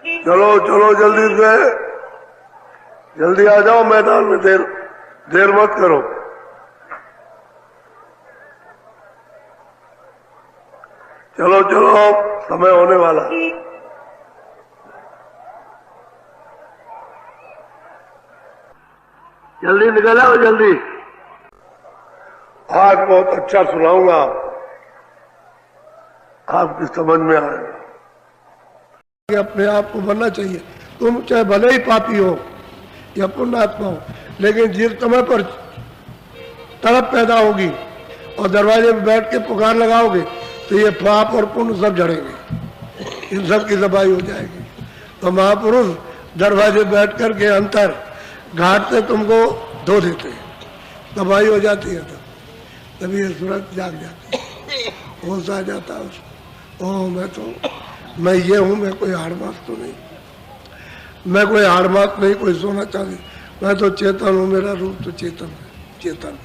चलो चलो जल्दी से, जल्दी आ जाओ मैदान में, देर मत करो। चलो चलो समय होने वाला। जल्दी निकल आओ जल्दी। आज बहुत अच्छा सुनाऊंगा, आपकी समझ में आएगा। अपने आप को बनना चाहिए। तुम चाहे भले ही पापी हो या पुण्यात्मा हो, लेकिन जिस समय पर तड़प पैदा होगी और दरवाजे पे बैठ के पुकार लगाओगे तो ये पाप और पुण्य सब झड़ेंगे, इन सब की दबाई हो जाएगी। तो महापुरुष दरवाजे बैठ कर के अंतर घाट से तुमको धो देते हैं, दबाई हो जाती है, तभी ये सूरत जाग जाती है, होश आ जाता है उसको। ओह मैं ये हूँ, मैं कोई हाड़मास तो नहीं, मैं कोई हाड़मास नहीं, कोई सोना चांदी, मैं तो चेतन हूँ, मेरा रूप तो चेतन है, चेतन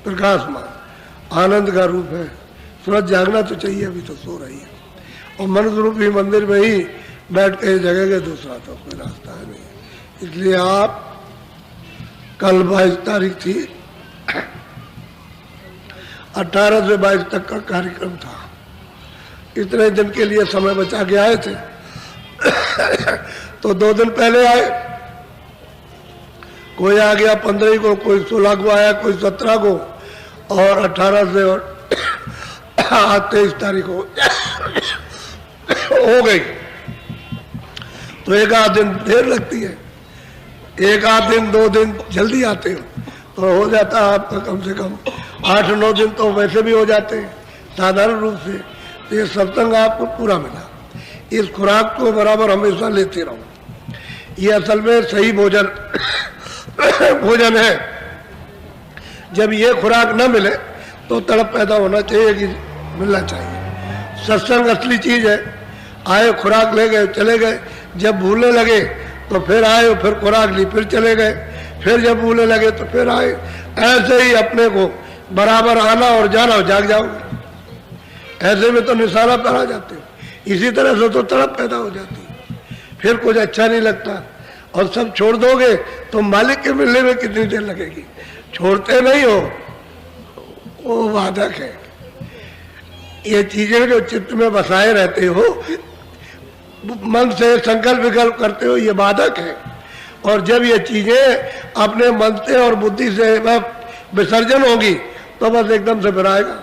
प्रकाशमान आनंद का रूप है। सूरज जागना तो चाहिए, अभी तो सो रही है, और मनुष्य रूपी मंदिर में ही बैठ के जगह दूसरा तो कोई रास्ता है नहीं। इसलिए आप कल 22 तारीख थी, 18 से 22 तक का कार्यक्रम था। इतने दिन के लिए समय बचा के आए थे तो 2 दिन पहले आए, कोई आ गया 15 को, कोई 16 को आया, कोई 17 को, और 18 से और 23 तारीख को हो गई। तो एक आध दिन देर लगती है, एक आध दिन 2 दिन जल्दी आते हो तो हो जाता है आपका कम से कम 8-9 दिन तो वैसे भी हो जाते हैं साधारण रूप से। तो ये सत्संग आपको पूरा मिला, इस खुराक को बराबर हमेशा लेते रहो। ये असल में सही भोजन भोजन है। जब ये खुराक न मिले तो तड़प पैदा होना चाहिए कि मिलना चाहिए। सत्संग असली चीज है। आए खुराक ले गए चले गए, जब भूलने लगे तो फिर आए, फिर खुराक ली, फिर चले गए, फिर जब भूलने लगे तो फिर आए। ऐसे ही अपने को बराबर आना और जाना, जाग जाओगे। ऐसे में तो निशाना पर आ जाते हो, इसी तरह से तो तड़प पैदा हो जाती है, फिर कुछ अच्छा नहीं लगता। और सब छोड़ दोगे तो मालिक के मिलने में कितनी देर लगेगी। छोड़ते नहीं हो, वो बाधक है। ये चीजें जो चित्त में बसाए रहते हो, मन से संकल्प विकल्प करते हो, ये बाधक है। और जब ये चीजें अपने मन से और बुद्धि से विसर्जन होगी तो बस एकदम से फिर आएगा,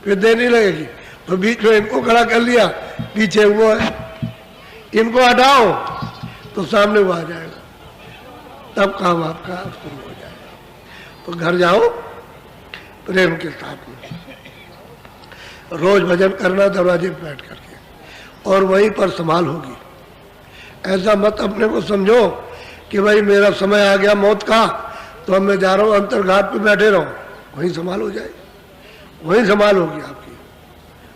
फिर देर नहीं लगेगी। तो बीच में इनको खड़ा कर लिया, पीछे वो है, इनको हटाओ तो सामने वो आ जाएगा, तब काम आपका शुरू हो जाएगा। तो घर जाओ प्रेम के साथ में, रोज भजन करना दरवाजे पर बैठ करके, और वहीं पर संभाल होगी। ऐसा मत अपने को समझो कि भाई मेरा समय आ गया मौत का तो अब मैं जा रहा हूँ अंतरघाट पे बैठे रहो, वहीं संभाल हो जाएगी, वहीं संभाल होगी आपकी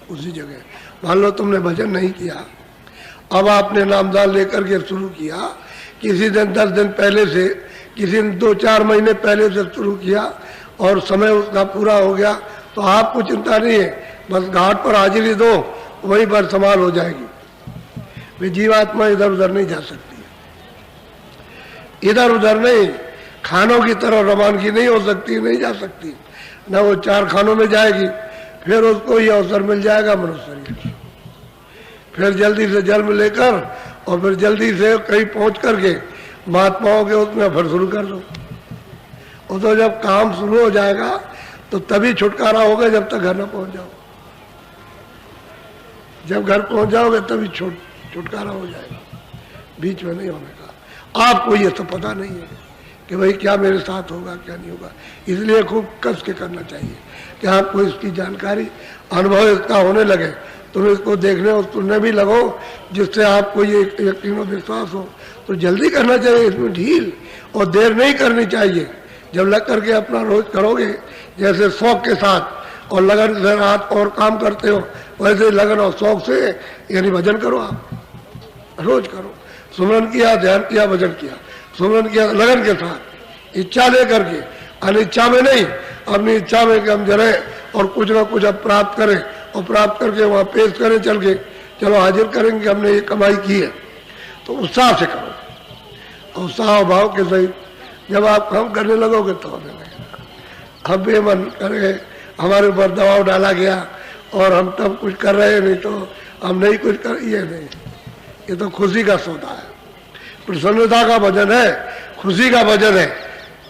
उसी जगह। मान लो तुमने भजन नहीं किया, अब आपने नामदान लेकर के शुरू किया, किसी दिन 10 दिन पहले से, किसी दिन 2-4 महीने पहले से शुरू किया और समय उसका पूरा हो गया, तो आपको चिंता नहीं है, बस घाट पर हाजिरी दो, वहीं पर संभाल हो जाएगी। वे जीवात्मा इधर उधर नहीं जा सकती, इधर उधर नहीं, खानों की तरह रवानगी नहीं हो सकती, नहीं जा सकती। न वो 4 खानों में जाएगी, फिर उसको ये अवसर मिल जाएगा मनुष्य शरीर, फिर जल्दी से जन्म लेकर और फिर जल्दी से कहीं पहुंच करके महात्माओं के उसमें फिर शुरू कर दो। और तो जब काम शुरू हो जाएगा तो तभी छुटकारा होगा, जब तक घर न पहुंच जाओ। जब घर पहुंच जाओगे तभी छुटकारा हो जाएगा, बीच में नहीं होने का। आपको ये तो पता नहीं है कि भाई क्या मेरे साथ होगा क्या नहीं होगा, इसलिए खूब कस के करना चाहिए कि आपको इसकी जानकारी अनुभव इसका होने लगे, तुम इसको देखने और सुनने भी लगो, जिससे आपको ये यकीन और विश्वास हो। तो जल्दी करना चाहिए, इसमें ढील और देर नहीं करनी चाहिए। जब लग करके अपना रोज करोगे, जैसे शौक के साथ और लगन से रात और काम करते हो, वैसे लगन और शौक से यानी भजन करो, आप रोज करो। सुमरन किया, ध्यान किया, भजन किया, सुमरन किया लगन के साथ, इच्छा लेकर के, अनिच्छा में नहीं, अपनी इच्छा में कि हम जरे और कुछ ना कुछ अब प्राप्त करें, और प्राप्त करके वहाँ पेश करें, चल के चलो हाजिर करेंगे हमने ये कमाई की है। तो उत्साह से करो, और उत्साह भाव के सहित जब आप काम करने लगोगे तो होने लगेगा। हम बेमन करे, हमारे ऊपर दबाव डाला गया और हम तब कुछ कर रहे नहीं तो हम नहीं कुछ कर, ये नहीं, ये तो खुशी का सौदा है, प्रसन्नता का भजन है, खुशी का भजन है,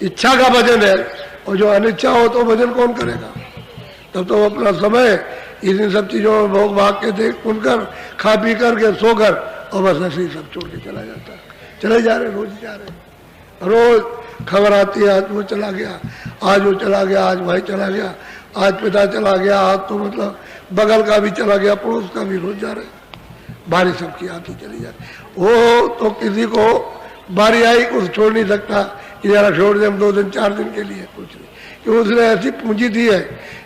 इच्छा का भजन है। और जो अनिच्छा हो तो भजन कौन करेगा? तब तो अपना समय इन सब चीजों में भोग भाग के देख सुनकर खा पी करके सोकर और बस ऐसे ही सब छोड़ के चला जाता है। चले जा रहे, रोज जा रहे, रोज खबर आती है, आज वो चला गया, आज वो चला गया, आज भाई चला गया, आज पिता चला गया, आज तो मतलब बगल का भी चला गया, पड़ोस का भी, रोज जा रहे, बारिश सबकी आती चली जाती। वो तो किसी को बारी आई कुछ छोड़ नहीं सकता, इधर छोड़ दे हम 2 दिन 4 दिन के लिए, कुछ नहीं, क्योंकि उसने ऐसी पूंजी दी है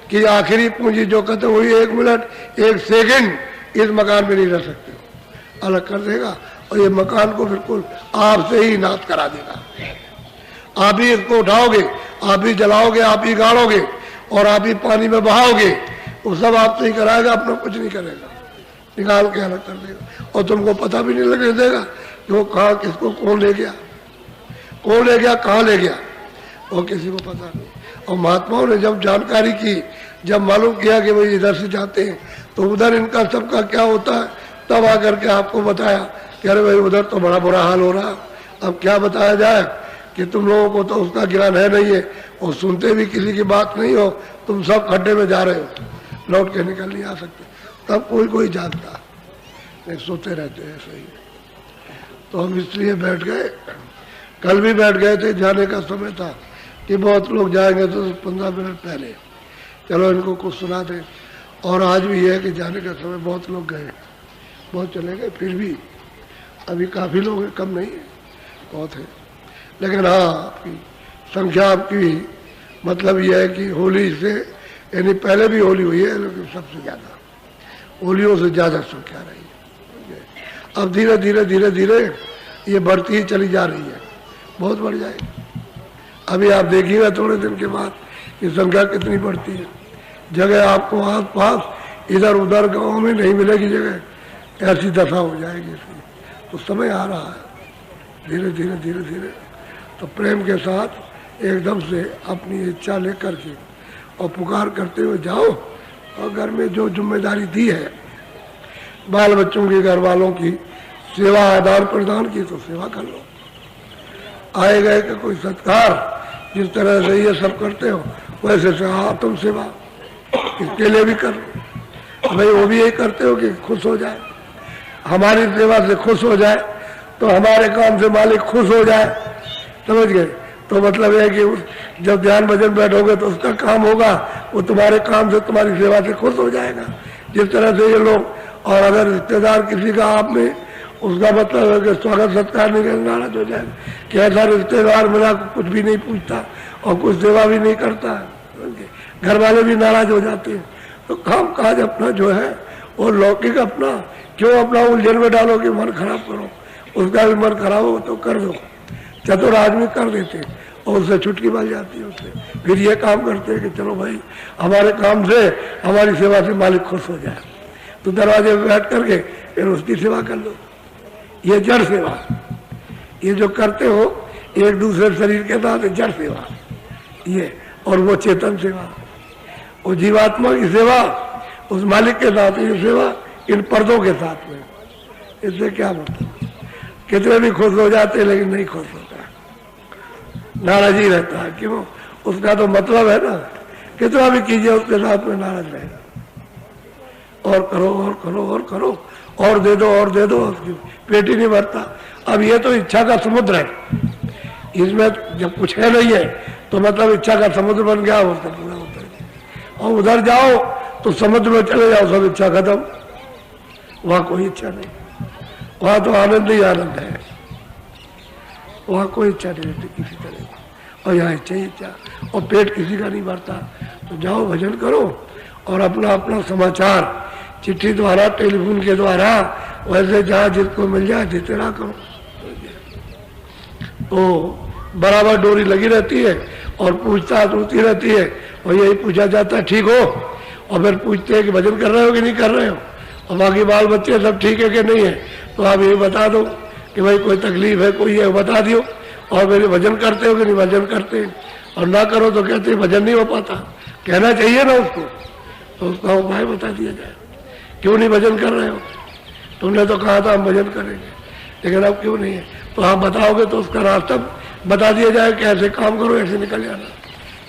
कि आखिरी पूंजी जो खत्म हुई 1 मिनट 1 सेकंड इस मकान में नहीं रह सकते हो, अलग कर देगा और ये मकान को बिल्कुल आपसे ही नाश करा देगा। आप ही इसको उठाओगे, आप ही जलाओगे, आप ही गाड़ोगे और आप ही पानी में बहाओगे, वो सब आपसे ही कराएगा, अपना कुछ नहीं करेगा, निकाल के अलग कर देगा और तुमको पता भी नहीं लगने देगा कि वो कहाँ किसको कौन ले गया, कहाँ ले गया, वो किसी को पता नहीं। और महात्माओं ने जब जानकारी की, जब मालूम किया कि भाई इधर से जाते हैं तो उधर इनका सबका क्या होता है, तब आकर के आपको बताया कि अरे भाई उधर तो बड़ा बुरा हाल हो रहा। अब क्या बताया जाए कि तुम लोगों को तो उसका ज्ञान है नहीं है और सुनते भी किसी की बात नहीं हो, तुम सब खड्डे में जा रहे हो, लौट के निकल नहीं आ सकते। तब कोई जागता नहीं, सोते रहते हैं ऐसे ही। तो हम इसलिए बैठ गए, कल भी बैठ गए थे, जाने का समय था कि बहुत लोग जाएंगे तो 15 मिनट पहले चलो इनको कुछ सुना दें। और आज भी है कि जाने का समय, बहुत लोग गए, बहुत चले गए, फिर भी अभी काफ़ी लोग हैं, कम नहीं है, बहुत है। लेकिन हाँ, आपकी संख्या आपकी मतलब यह है कि होली से, यानी पहले भी होली हुई है लेकिन सबसे ज़्यादा, होलियों से ज़्यादा संख्या रही है। अब धीरे धीरे धीरे धीरे ये बढ़ती ही चली जा रही है, बहुत बढ़ जाएगी। अभी आप देखिएगा थोड़े दिन के बाद ये संख्या कितनी बढ़ती है। जगह आपको आस पास इधर उधर गाँव में नहीं मिलेगी जगह, ऐसी दशा हो जाएगी इसकी। तो समय आ रहा है धीरे धीरे धीरे धीरे। तो प्रेम के साथ एकदम से अपनी इच्छा लेकर के और पुकार करते हुए जाओ, और घर में जो जिम्मेदारी दी है, बाल बच्चों की, घर वालों की सेवा आदान प्रदान की, तो सेवा कर लो। आए गए का कोई सत्कार जिस तरह से ये सब करते हो वैसे से तुम सेवा इसके लिए भी कर लो। भाई वो भी यही करते हो कि खुश हो जाए, हमारी सेवा से खुश हो जाए, तो हमारे काम से मालिक खुश हो जाए, समझ गए? तो मतलब है कि जब ध्यान भजन बैठोगे तो उसका काम होगा, वो तुम्हारे काम से, तुम्हारी सेवा से खुश हो जाएगा। जिस तरह से ये लोग, और अगर रिश्तेदार किसी का आप में, उसका मतलब है कि स्वागत सत्कार नहीं करना, नाराज हो जाएगा कि ऐसा रिश्तेदार मेरा कुछ भी नहीं पूछता और कुछ सेवा भी नहीं करता है, घर वाले भी नाराज हो जाते हैं। तो काम काज अपना जो है वो लौकिक अपना क्यों अपना उलझन में डालो कि मन खराब करो, उसका भी मन खराब हो तो कर दो। चतुर आदमी कर देते और उससे छुटकी मिल जाती है उससे। फिर ये काम करते हैं कि चलो भाई हमारे काम से, हमारी सेवा से मालिक खुश हो जाए, तो दरवाजे पे बैठ करके फिर उसकी सेवा कर लो। ये जड़ सेवा, ये जो करते हो एक दूसरे शरीर के साथ, जड़ सेवा ये, और वो चेतन सेवा, वो जीवात्मा की सेवा उस मालिक के साथ, ये सेवा इन पर्दों के साथ में। इससे क्या मतलब, कितने भी खुश हो जाते हैं लेकिन नहीं खुश होता, नाराज ही रहता है। क्यों? उसका तो मतलब है ना, कितना भी कीजिए उसके साथ में नाराज रहेगा। और करो और करो और करो, और दे दो और दे दो, उसकी पेट ही नहीं भरता। अब ये तो इच्छा का समुद्र है, इसमें जब कुछ है नहीं है तो मतलब इच्छा का समुद्र बन गया, उससे पूरा होता है। और उधर जाओ तो समुद्र में चले जाओ, सब इच्छा खत्म, वहां कोई इच्छा नहीं, वहां तो आनंद ही आनंद है, वहां कोई इच्छा नहीं रहती किसी तरह की। और यहाँ इच्छा ही इच्छा, और पेट किसी का नहीं भरता। तो जाओ भजन करो और अपना अपना समाचार चिट्ठी द्वारा, टेलीफोन के द्वारा, वैसे जहाँ जिसको मिल जाए देते रहा करो। तो बराबर डोरी लगी रहती है और पूछताछ होती रहती है, और यही पूछा जाता है ठीक हो, और फिर पूछते हैं कि भजन कर रहे हो कि नहीं कर रहे हो, और बाकी बाल बच्चे सब ठीक है कि नहीं है। तो आप यही बता दो कि भाई कोई तकलीफ है, कोई है, बता दियो। और मेरे भजन करते हो कि नहीं भजन करते, और ना करो तो कहते भजन नहीं हो पाता। कहना चाहिए ना उसको, तो उसका उपाय बता दिया जाए। क्यों नहीं भजन कर रहे हो? तुमने तो कहा था हम भजन करेंगे, लेकिन अब क्यों नहीं है? तो आप बताओगे तो उसका रास्ता बता दिया जाए कि ऐसे काम करो, ऐसे निकल जाना।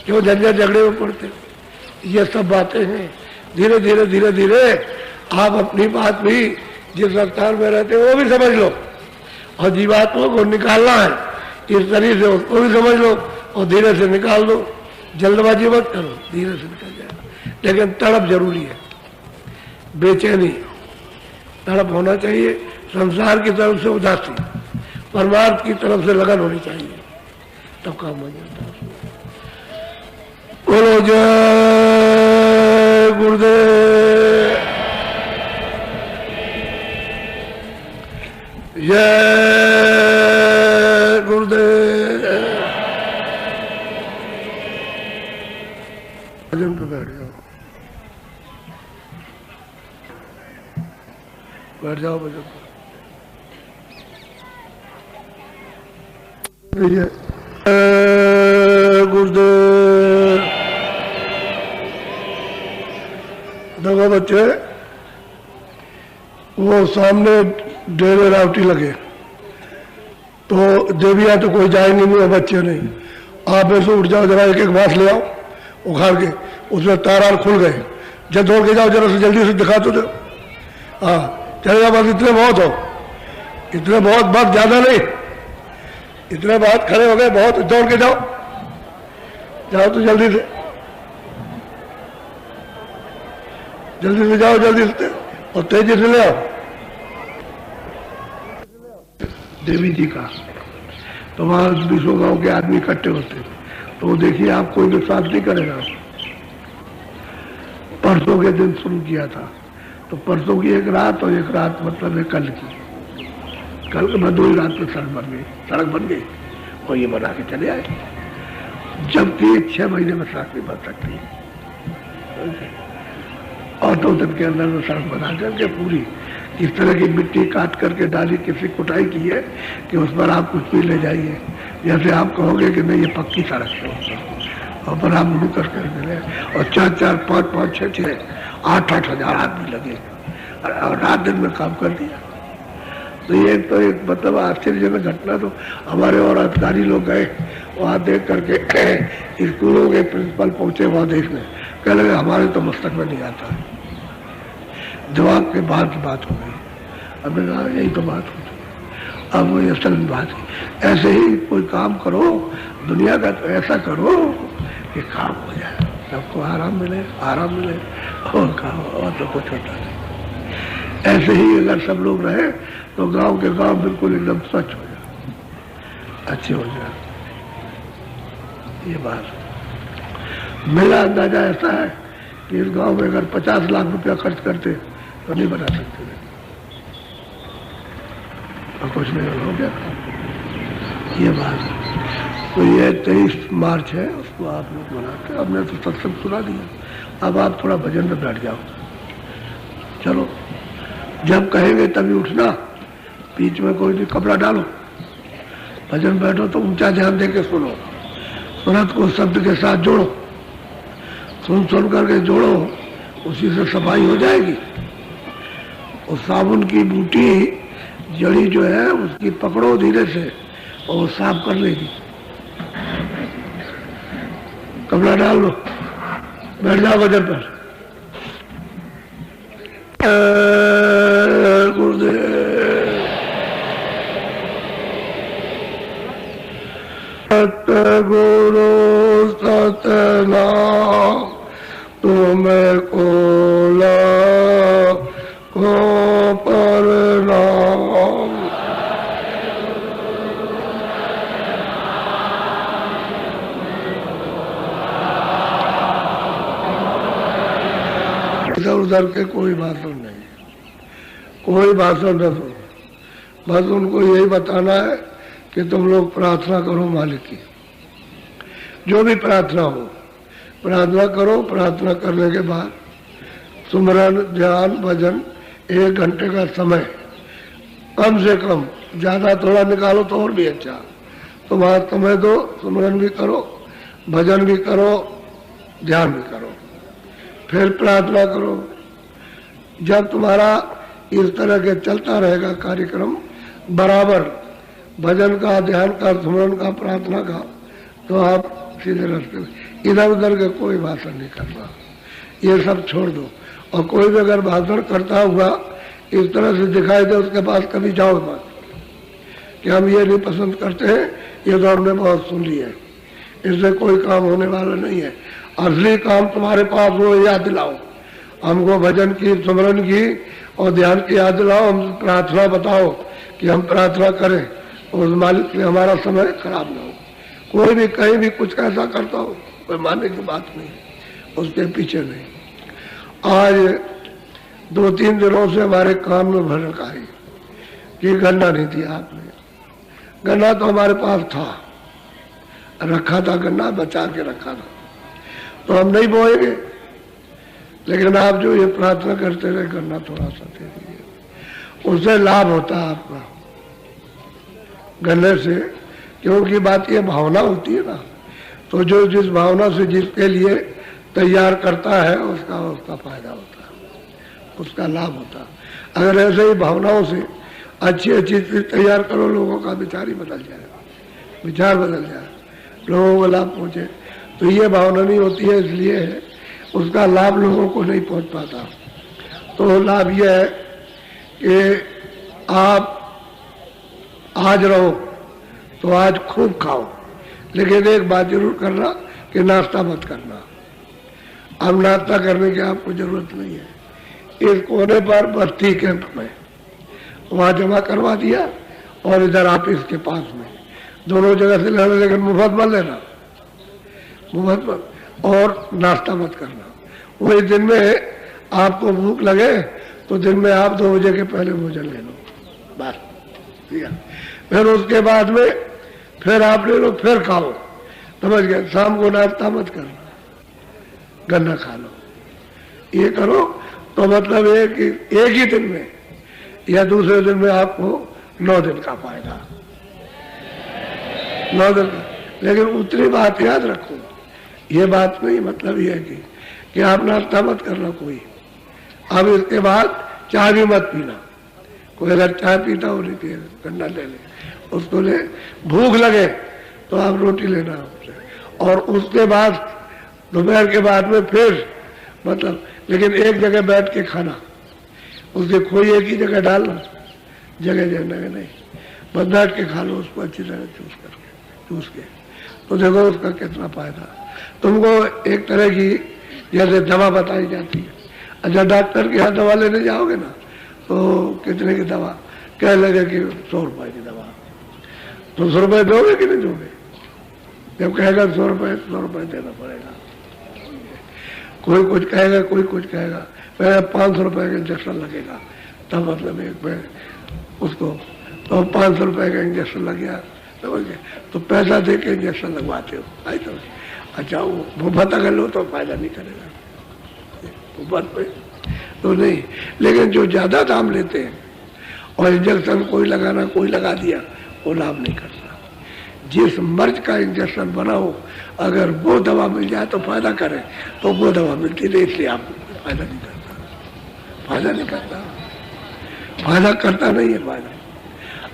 क्यों झंझट झगड़े में पड़ते हो? ये सब बातें हैं। धीरे धीरे धीरे धीरे आप अपनी बात भी जिस रफ्तार में रहते हो वो भी समझ लो, और जीवात्मा को निकालना है इस तरीके से उसको भी समझ लो और धीरे से निकाल दो। जल्दबाजी मत करो, धीरे से निकल जाएगा। लेकिन तड़प जरूरी है, बेचैनी तड़प होना चाहिए। संसार की तरफ से उदासी, परमार्थ की तरफ से लगन होनी चाहिए, तब काम हो जाता है। बोलो जय गुरुदेव, जय गुरुदेव। भजन पे बैठ जाओ, बैठ जाओ भजन पे। गुरुदेव। देखो बच्चे, वो सामने डेरे रावटी लगे तो देविया तो कोई जाएंगे नहीं और बच्चे नहीं। आप ऐसे उठ जाओ, जरा एक एक बांस ले आओ उखाड़ के, उसमें तार खुल गए, जब दौड़ के जाओ, जरा से जल्दी से दिखा तो दो। हाँ चलेगा, बस इतने बहुत हो, इतने बहुत, बस ज्यादा नहीं, इतने बात खड़े हो गए, बहुत, दौड़ के जाओ, जाओ तो जल्दी से, जल्दी से जाओ, जल्दी से और तेजी से ले आओ। देवी जी का तो वहां 200 गांव के आदमी इकट्ठे होते, तो देखिए आप कोई विश्वास नहीं करेगा। परसों के दिन शुरू किया था, तो परसों की एक रात और एक रात मतलब है कल की, कल के बाद 2 ही रात में सड़क बन गई और ये बना के चले आए, जबकि 6 महीने में सड़क नहीं बन सकती। और 2 दिन के अंदर में सड़क बना करके पूरी इस तरह की मिट्टी काट करके डाली, किसी कुटाई की है कि उस पर आप कुछ भी ले जाइए, जैसे आप कहोगे कि नहीं ये पक्की सड़क है, और पर आप मुड़ करके मिले, और 4-4, 5-5, 6-6, 8-8 हजार आदमी लगे और रात दिन में काम कर दिया। तो ये तो एक मतलब आश्चर्यजनक घटना। तो हमारे और अधिकारी लोग गए वहाँ देख करके, स्कूलों के प्रिंसिपल पहुंचे वहाँ देखने, कह लगे हमारे तो मस्तक में नहीं आता। जवाब के बाद की बात हो गई, हमने कहा यही तो बात होती है, अब वही असल बात है। ऐसे ही कोई काम करो दुनिया का, तो ऐसा करो कि काम हो जाए, सबको आराम मिले, आराम मिले, और काम, और तो कुछ होता नहीं। ऐसे ही अगर सब लोग रहे तो गांव के गांव बिल्कुल एकदम स्वच्छ हो जाए, अच्छे हो जाए। ये बात मेरा अंदाजा ऐसा है कि इस गांव में अगर 50 लाख रुपया खर्च करते तो नहीं बना सकते, और कुछ नहीं हो गया। ये बात तो ये 23 मार्च है, उसको आप लोग मनाते। हमने तो सत्संग सुना दिया, अब आप थोड़ा भजन में बैठ जाओ। चलो, जब कहेंगे तभी उठना, बीच में कोई भी कपड़ा डालो, भजन बैठो तो ऊंचा ध्यान दे के सुनो, सुरत को शब्द के साथ जोड़ो, सुन करके जोड़ो, उसी से सफाई हो जाएगी। और साबुन की बूटी जड़ी जो है उसकी पकड़ो धीरे से और साफ कर लेगी। कपड़ा डाल लो, बैठ जाओ भजन पर। गुरुदेव सतगुरु सतनाम तुम्हें कोला को परनाम। इधर उधर के कोई भाषण नहीं, कोई भाषण न सुनो, बस उनको यही बताना है कि तुम लोग प्रार्थना करो मालिक की, जो भी प्रार्थना हो प्रार्थना करो। प्रार्थना करने के बाद सुमरन, ध्यान, भजन 1 घंटे का समय कम से कम, ज्यादा थोड़ा निकालो तो और भी अच्छा। तुम्हारा समय दो, सुमरन भी करो, भजन भी करो, ध्यान भी करो, फिर प्रार्थना करो। जब तुम्हारा इस तरह के चलता रहेगा कार्यक्रम बराबर, भजन का, ध्यान का, सुमरन का, प्रार्थना का, तो आप सीधे रास्ते में, इधर उधर के कोई भाषण नहीं करना, ये सब छोड़ दो। और कोई भी अगर भाषण करता हुआ इस तरह से दिखाई दे, उसके पास कभी जाओ मत कि हम ये नहीं पसंद करते हैं, ये तो हमने बहुत सुन लिया है, इससे कोई काम होने वाला नहीं है। असली काम तुम्हारे पास हो, याद दिलाओ हमको, भजन की, सुमरन की और ध्यान की याद दिलाओ, हम प्रार्थना बताओ कि हम प्रार्थना करें उस मालिक से हमारा समय खराब ना हो। कोई भी कहीं भी कुछ ऐसा करता हो, कोई मानने की बात नहीं, उसके पीछे नहीं। आज 2-3 दिनों से हमारे कान में भड़क आई कि गन्ना नहीं दिया आपने। गन्ना तो हमारे पास था, रखा था, गन्ना बचा के रखा था, तो हम नहीं बोएंगे। लेकिन आप जो ये प्रार्थना करते रहे, गन्ना थोड़ा सा दे दीजिए, उससे लाभ होता है आपका गन्ने से। क्योंकि बात ये भावना होती है ना, तो जो जिस भावना से जिसके लिए तैयार करता है उसका फायदा होता है, उसका लाभ होता है। अगर ऐसे ही भावनाओं से अच्छी अच्छी चीज तैयार करो, लोगों का विचार ही बदल जाएगा, विचार बदल जाए, लोगों को लाभ पहुंचे। तो ये भावना नहीं होती है, इसलिए है उसका लाभ लोगों को नहीं पहुंच पाता। तो लाभ यह है कि आप आज रहो तो आज खूब खाओ, लेकिन एक बात जरूर करना कि नाश्ता मत करना। अब नाश्ता करने की आपको जरूरत नहीं है। इस कोने पर बस्ती कैंप में वहां जमा करवा दिया, और इधर ऑफिस के पास में, दोनों जगह से लेना, लेकिन मुफ्त मत लेना, मुफ्त मत। और नाश्ता मत करना। वही दिन में आपको भूख लगे तो दिन में आप 2 बजे के पहले भोजन ले लो, बस, ठीक है। फिर उसके बाद में फिर आप ले लो, फिर खाओ, समझ गए। शाम को नाश्ता मत करना, गन्ना खा लो। ये करो तो मतलब एक ही दिन में या दूसरे दिन में आपको 9 दिन का फायदा, 9 दिन। लेकिन उतनी बात याद रखो, ये बात नहीं मतलब ये है कि आप नाश्ता मत करना कोई। अब इसके बाद चाय भी मत पीना। कोई अगर चाय पीता हो, नहीं पिए, गन्ना ले ले, उसको ले। भूख लगे तो आप रोटी लेना उससे, और उसके बाद दोपहर के बाद में फिर मतलब, लेकिन एक जगह बैठ के खाना, उसके खोई एक ही जगह डालना, जगह जगह नहीं, बस बैठ के खा लो उसको अच्छी तरह चूस के। तो देखो उसका कितना फायदा। तुमको एक तरह की जैसे दवा बताई जाती है, अच्छा डॉक्टर के यहाँ दवा लेने जाओगे ना, तो कितने की दवा कह लगे कि 100 रुपए की दवा, तो 100 रुपए दोगे कि नहीं दोगे? जब कहेगा 100 रुपए देना पड़ेगा। कोई कुछ कहेगा, कोई कुछ कहेगा, 500 रुपए का इंजेक्शन लगेगा, तब मतलब एक पे उसको तो 500 रुपए का इंजेक्शन लग गया, समझ गए। तो पैसा दे के इंजेक्शन लगवाते हो, आई तो अच्छा वो पता कर लो तो फायदा नहीं करेगा, ऊपर पे तो नहीं। लेकिन जो ज्यादा दाम लेते हैं और इंजेक्शन कोई लगाना, कोई लगा दिया, वो लाभ नहीं करता। जिस मर्ज का इंजेक्शन बना हो, अगर वो दवा मिल जाए तो फायदा करे, तो वो दवा मिलती नहीं, इसलिए आप फायदा नहीं करता, फायदा नहीं करता, फायदा करता नहीं है फायदा।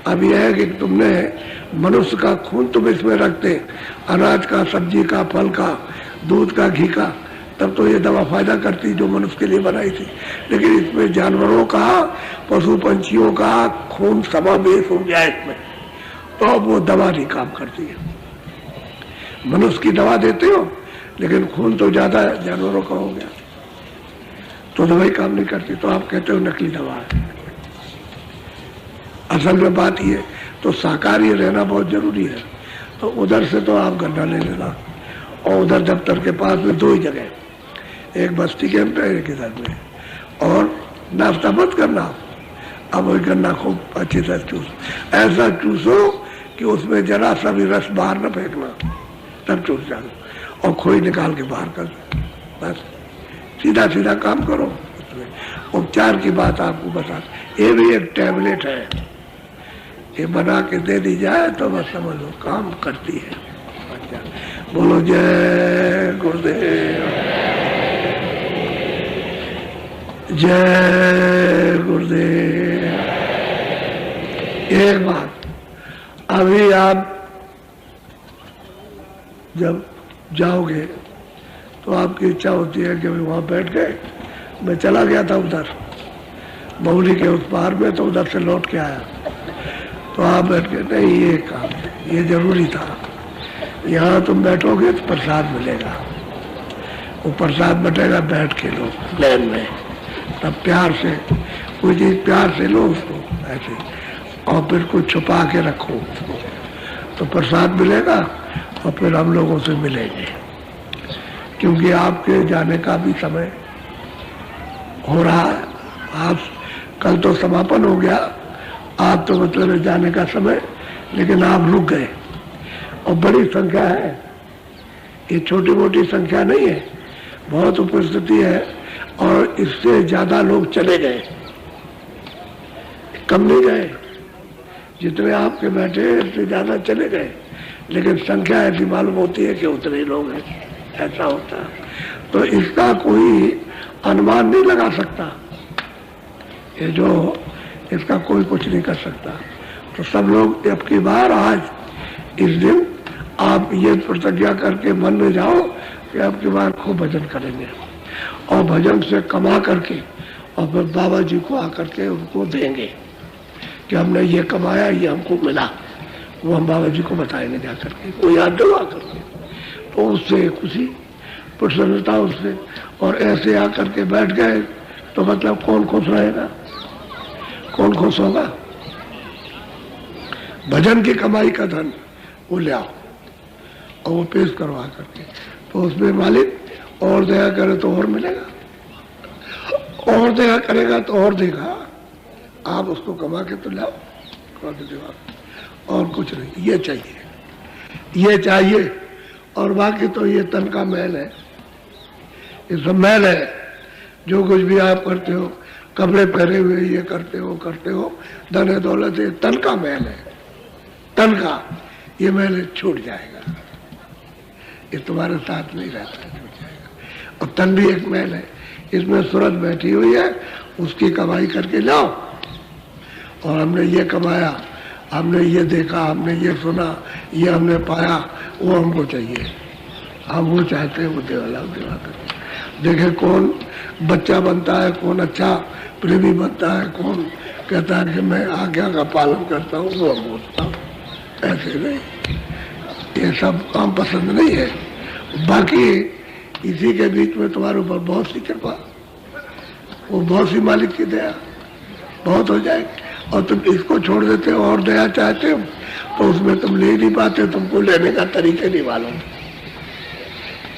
अब यह है कि तुमने मनुष्य का खून तुम इसमें रखते, अनाज का, सब्जी का, फल का, दूध का, घी का, तब तो ये दवा फायदा करती जो मनुष्य के लिए बनाई थी। लेकिन इसमें जानवरों का, पशु पंछियों का खून समावेश हो गया इसमें, तो अब वो दवा नहीं काम करती है। मनुष्य की दवा देते हो, लेकिन खून तो ज्यादा जानवरों का हो गया, तो दवाई काम नहीं करती, तो आप कहते हो नकली दवा है। असल में बात ये, तो शाकाहारी रहना बहुत जरूरी है। तो उधर से तो आप गन्ना ले लेना, और उधर दफ्तर के पास में 2 ही जगह, एक बस्ती कैंप है, एक इधर में। और नाश्ता मत करना, अब वही गन्ना खूब अच्छी तरह चूस, ऐसा चूसो कि उसमें जरा सा भी रस बाहर न फेंकना, तब चूस जाओ, और खोई निकाल के बाहर कर, बस सीधा सीधा काम करो। उसमें उपचार की बात आपको बता, ये भी एक टैबलेट है, ये बना के दे दी जाए तो बस समझ लो काम करती है। अच्छा, बोलो जय गुरुदेव, जय गुरुदेव। एक बात, अभी आप जब जाओगे तो आपकी इच्छा होती है कि वहां बैठ गए। मैं चला गया था उधर मऊली के उस पार में, तो उधर से लौट के आया तो आप बैठ के, नहीं ये काम, ये जरूरी था। यहाँ तुम बैठोगे तो प्रसाद मिलेगा, वो प्रसाद बटेगा बैठ के लो लाइन में, तब प्यार से कोई चीज प्यार से लो उसको ऐसे, और फिर कुछ छुपा के रखो तो प्रसाद मिलेगा और फिर हम लोगों से मिलेंगे। क्योंकि आपके जाने का भी समय हो रहा है। आप कल तो समापन हो गया, आप तो मतलब जाने का समय, लेकिन आप रुक गए और बड़ी संख्या है, ये छोटी मोटी संख्या नहीं है, बहुत उपस्थिति है और इससे ज्यादा लोग चले गए, कम नहीं गए। जितने आपके बैठे इससे ज्यादा चले गए, लेकिन संख्या ऐसी मालूम होती है कि उतने ही लोग हैं, ऐसा होता है। तो इसका कोई अनुमान नहीं लगा सकता, ये जो इसका कोई कुछ नहीं कर सकता। तो सब लोग अब की बार आज इस दिन आप ये प्रतिज्ञा करके मन में जाओ कि अब की बार खूब भजन करेंगे और भजन से कमा करके और फिर बाबा जी को आकर के उनको देंगे कि हमने ये कमाया, ये हमको मिला। वो हम बाबा जी को बताएंगे जाकर के, वो याद दो आकर के, तो उससे खुशी प्रसन्नता उससे। और ऐसे आकर के बैठ गए तो मतलब कौन खुश रहेगा, कौन खुश होगा? भजन की कमाई का धन वो ले आओ और वो पेश करवा करके, तो उसमें मालिक और दया करे तो और मिलेगा, और दया करेगा तो और देगा। आप उसको कमा के तो लाओ, और कुछ नहीं, ये चाहिए, ये चाहिए। और बाकी तो ये तन का मैल है, ये सब मैल है। जो कुछ भी आप करते हो, कपड़े पहने हुए ये करते हो, धन है दौलत है, तन का मैल है, तन का। ये मैल छूट जाएगा, ये तुम्हारे साथ नहीं रहता, छूट जाएगा। और तन भी एक मैल है, इसमें सूरत बैठी हुई है, उसकी कमाई करके लाओ। और हमने ये कमाया, हमने ये देखा, हमने ये सुना, ये हमने पाया, वो हमको चाहिए। हम वो चाहते हैं, वो देवा देखे कौन बच्चा बनता है, कौन अच्छा प्रेमी बनता है, कौन कहता है कि मैं आज्ञा का पालन करता हूँ, वो हम बोलता हूँ। ऐसे नहीं, ये सब काम पसंद नहीं है। बाकी इसी के बीच में तुम्हारे ऊपर बहुत सी कृपा, वो बहुत सी मालिक की दया, बहुत हो जाएगी। और तुम इसको छोड़ देते हो और दया चाहते हो तो उसमें तुम ले नहीं पाते, तुमको लेने का तरीके नहीं मालूम,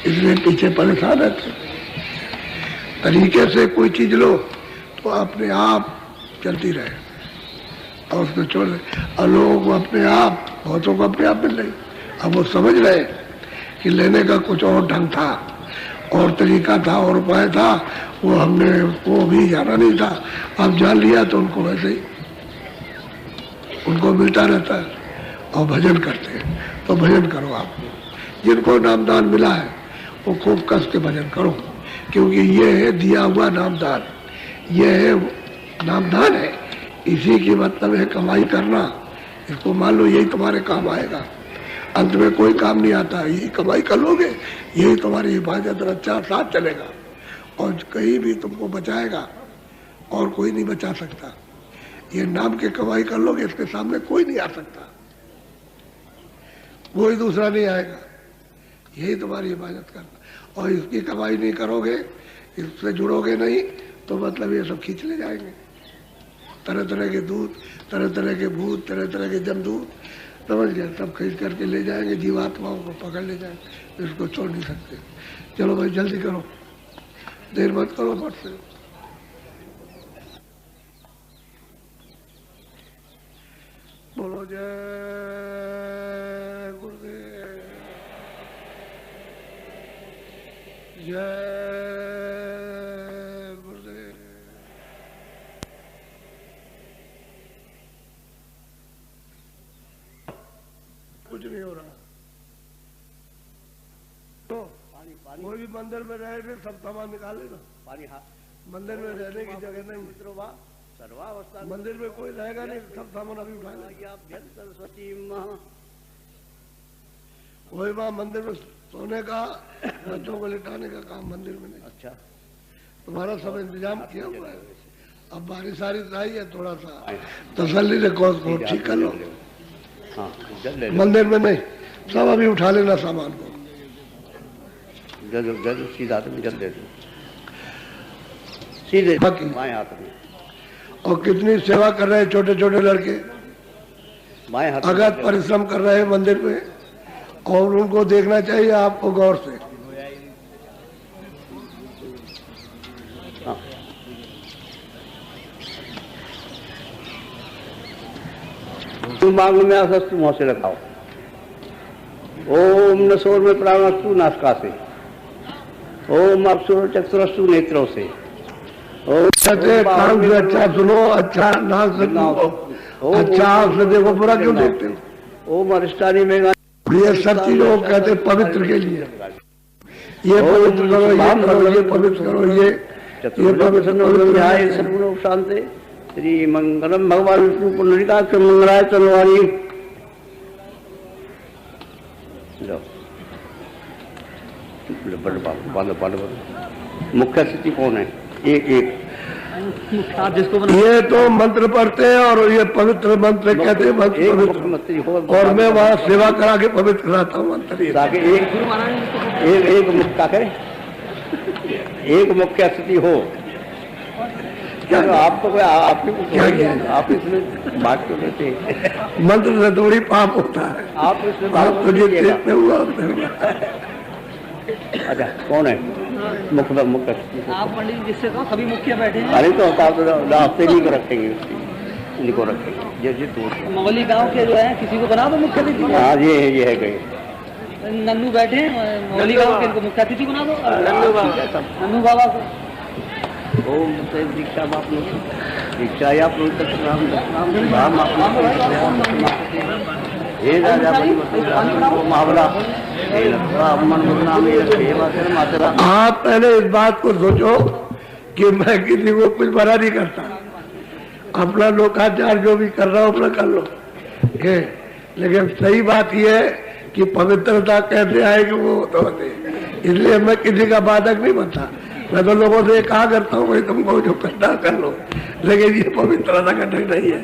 इसलिए पीछे परेशान रहते। तरीके से कोई चीज लो तो अपने आप चलती रहे और उसको छोड़ दे। और लोगों को अपने आप, बहुतों को अपने आप मिल रही। अब वो समझ रहे कि लेने का कुछ और ढंग था, और तरीका था, और उपाय था, वो हमने वो भी जाना नहीं था। अब जान लिया तो उनको वैसे ही उनको मिलता रहता है और भजन करते हैं। तो भजन करो आप, जिनको नामदान मिला है वो खूब कस के भजन करो, क्योंकि ये है दिया हुआ नामदान, ये है नामदान है। इसी की मतलब है कमाई करना। इसको मान लो यही तुम्हारे काम आएगा, अंत में कोई काम नहीं आता। यही कमाई कर लोगे, यही तुम्हारी हिफाजत रक्षा साथ चलेगा और कहीं भी तुमको बचाएगा और कोई नहीं बचा सकता। ये नाम के कमाई कर लोगे, इसके सामने कोई नहीं आ सकता, कोई दूसरा नहीं आएगा। यही तुम्हारी हिफाजत करना। और इसकी कमाई नहीं करोगे, इससे जुड़ोगे नहीं, तो मतलब ये सब खींच ले जाएंगे। तरह तरह के दूध, तरह तरह के भूत, तरह तरह के जमदूत, समझ गए, सब खींच करके ले जाएंगे, जीवात्माओं को पकड़ ले जाएंगे। इसको छोड़ नहीं सकते। चलो भाई जल्दी करो, देर मत करो फट से। बोलो जय गुरुदेव, जय गुरुदेव। कुछ नहीं हो रहा। तो कोई भी मंदिर में रहे थे सब सामान निकाले ना। पानी मंदिर में रहने की जगह नहीं, सर्वावस्था मंदिर में कोई रहेगा नहीं, सब सामान अभी उठा लेगा। सरस्वती वही वहाँ मंदिर में सोने का, बच्चों को लिटाने का काम मंदिर में नहीं। अच्छा, तुम्हारा सब इंतजाम किया हुआ है। अब बारिश आई है, थोड़ा सा तसल्ली से को ठीक कर लो। हाँ, मंदिर में नहीं, सब अभी उठा लेना सामान को। जल सीधा जल दे दो, सीधे बाएं हाथ में। और कितनी सेवा कर रहे हैं छोटे छोटे लड़के, बाएं हाथ अगत परिश्रम कर रहे हैं मंदिर में, और उनको देखना चाहिए आपको गौर से। हाँ। तुम मांग में आसस्तु मुंह से लगाओ। ओम नसोर में प्राणस्तु नासका से, ओम अक्षुर चक्षुरस्तु नेत्रों से, कान से अच्छा सुनो, अच्छा नाक से सुनो, अच्छा आंख से देखो, बुरा क्यों देखते हो? ओम अरिष्टानी में ये सब चीजों को कहते हैं पवित्र के लिए। ये पवित्र करो, ये करो, ये पवित्र करो, ये पवित्र सर्वो शांति। श्री मंगलम भगवान विष्णु पुंडरीकाक्ष मंगलाय तनवारी। मुख्य स्थिति कौन है? एक ये तो मंत्र पढ़ते हैं और ये पवित्र मंत्र कहते हैं, पवित्र। और मैं वहाँ सेवा करा के पवित्र कराता हूँ मंत्र। एक मुख्य स्थिति हो। क्या आपको कोई आप इसमें बात क्यों करते हैं? मंत्र से थोड़ी पाप होता है। आप इसमें बात तुझे हुआ। अच्छा, कौन है मुख्य? आप पंडित जिससे कहो सभी मुखिया बैठे हैं। अरे तो हफ्ते नहीं को रखेंगे, इनको रखेंगे। मौली गांव के जो है किसी को बना दो मुख्य अतिथि। हाँ, ये है गए नन्नू बैठे हैं मौली गांव के, इनको मुख्य अतिथि बना दो। नन्नू बाबा को ओम दीक्षा आप लोग दीक्षा आप लोग राम हे राजा महावरा। आप पहले इस बात को सोचो कि मैं किसी को कुछ बड़ा नहीं करता। अपना लोकाचार जो भी कर रहा हो अपना कर लो, लेकिन सही बात यह है कि पवित्रता कैसे आएगी वो तो इसलिए मैं किसी का बाधक नहीं बनता। मैं तो लोगों से कहा करता हूँ भाई तुमको जो करना कर लो, लेकिन ये पवित्रता का ढंग नहीं है।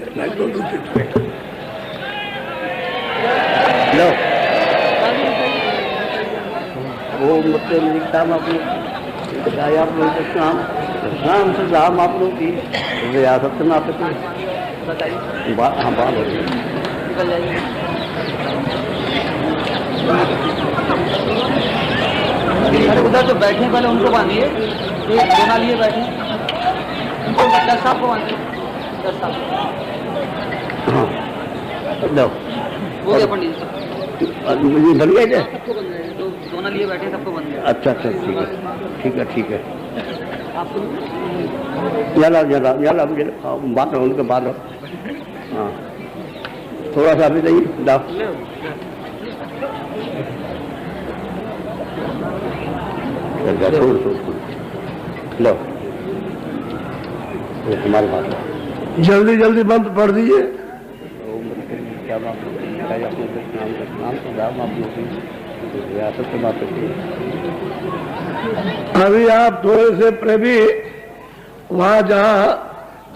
ओम राम से राम आप लोग की सत्यनाथ हाँ बात उधर जो बैठे पहले उनको बांधिए, दोना लिए बैठे उनको 10 साहब को बांधिए। 10 साहब हो गया पंडित मुझे बन गया क्या? तो दोना लिए बैठे सबको बंद गया। अच्छा, ठीक है। आपको जला मुझे बात रहो उनके बाद। हाँ, थोड़ा सा अभी नहीं दाव लो हमारी बात जल्दी जल्दी बंद पढ़ दीजिए। अभी आप थोड़े से प्रेमी वहाँ जहाँ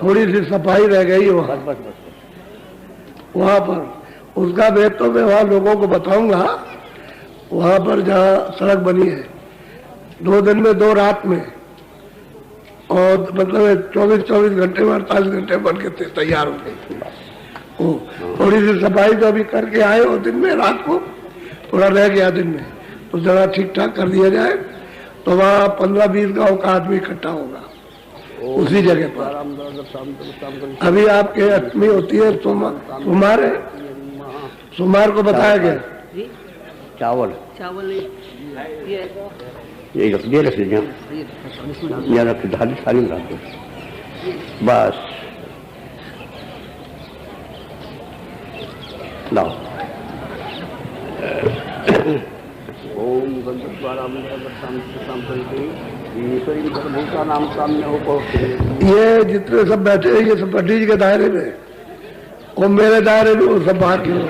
थोड़ी सी सफाई रह गई वहाँ पर उसका भेद तो मैं वहाँ लोगों को बताऊंगा। वहाँ पर जहाँ सड़क बनी है 2 दिन में 2 रात में, और मतलब 24 घंटे में 48 घंटे बन के तैयार हो गई। थोड़ी सी सफाई तो अभी करके आए हो दिन में, रात को थोड़ा रह गया दिन में, तो जरा ठीक ठाक कर दिया जाए तो वहाँ 15-20 गाँव का आदमी इकट्ठा होगा उसी जगह पर। अभी आपके अष्टमी होती है सोमवार है, सोमवार को बताया गया। चावल ये रख लीजिए, यहाँ रख थाली में रख दो बस। लाओ ओम ईश्वरी सर्वभूता नाम सामने हो। ये जितने सब बैठे हैं ये सब पंडित जी के दायरे में, और मेरे दायरे में वो सब बाहर के लोग।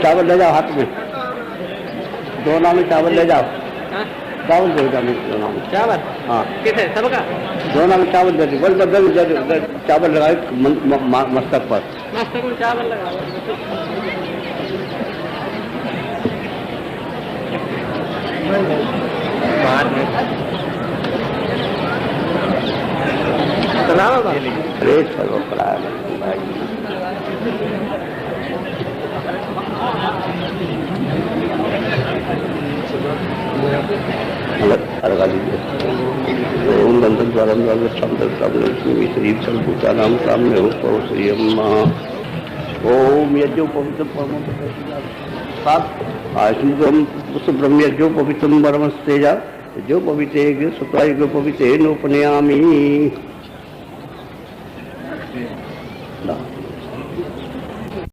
चावल ले जाओ हाथ में, दोनों में चावल ले जाओ। चावल दे दो दोनों में। चावल हाँ किसे सबका? दोनों में चावल दे दो, बल बदल चावल लगाए मस्तक पर। मस्तक में चावल लगा। अरे चलो लगा लीजिए। ओम बंधन द्वारा लक्ष्मी शरीर सर्वभूता नाम सामने हो पौ श्री अम्मा। ओम यज्ञो पवित्र ब्रह्म यज्ञो पवित्रम परमस्तेजा जो पवित्र स्वतायुग पवित्र नोपनयामी।